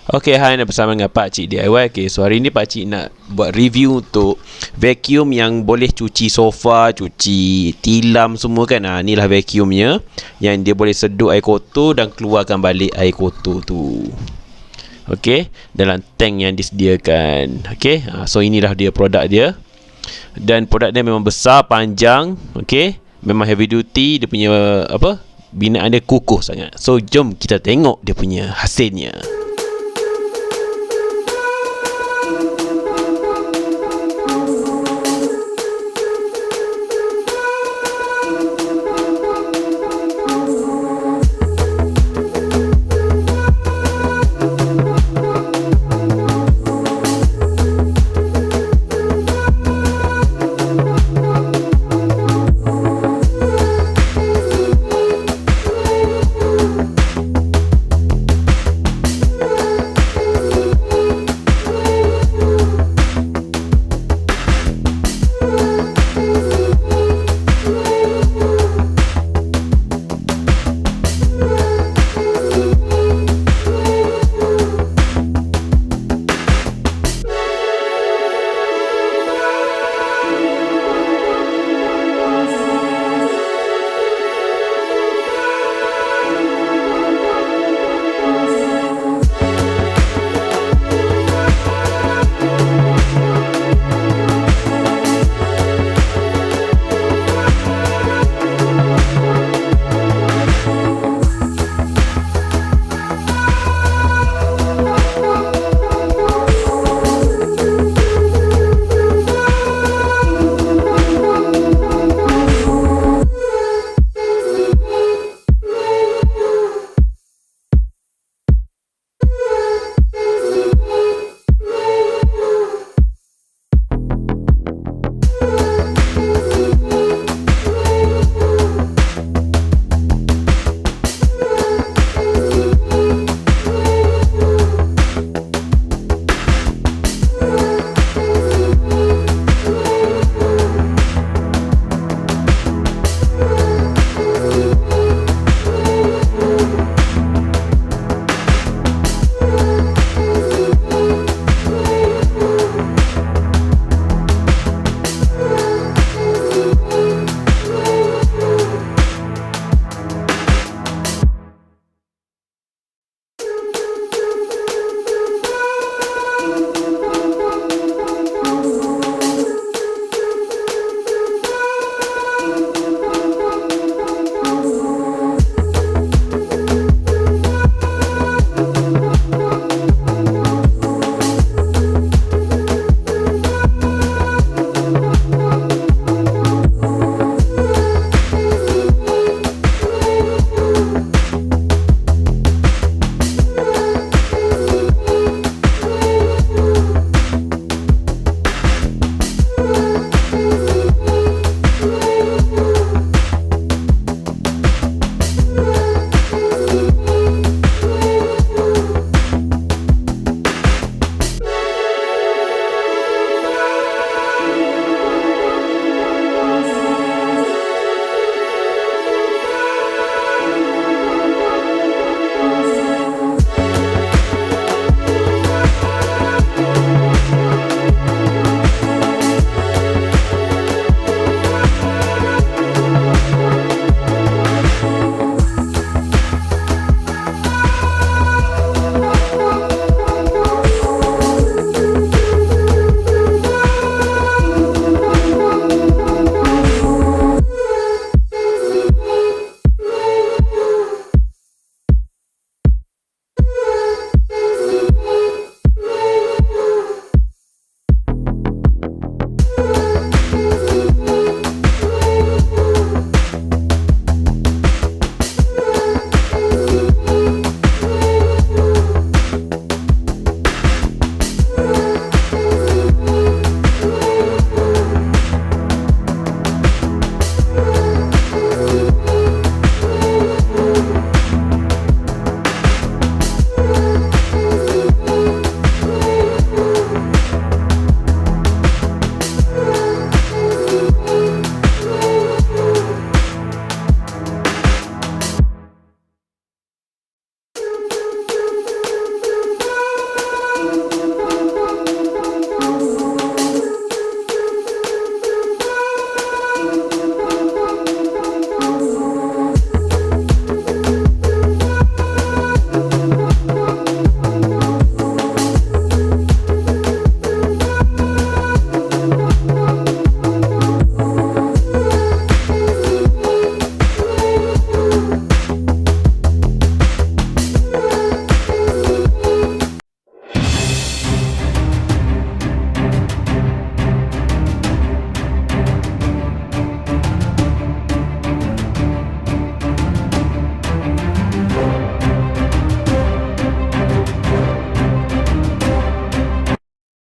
Okay, hai, bersama dengan Pakcik DIY. Okay, so hari ni Pakcik nak buat review untuk vacuum yang boleh cuci sofa, cuci tilam semua kan. Ni lah vacuumnya, yang dia boleh sedut air kotor dan keluarkan balik air kotor tu. Okay, dalam tank yang disediakan. Okay, so inilah dia produk dia. Dan produk dia memang besar, panjang. Okay, memang heavy duty. Dia punya binaan dia kukuh sangat. So jom kita tengok dia punya hasilnya.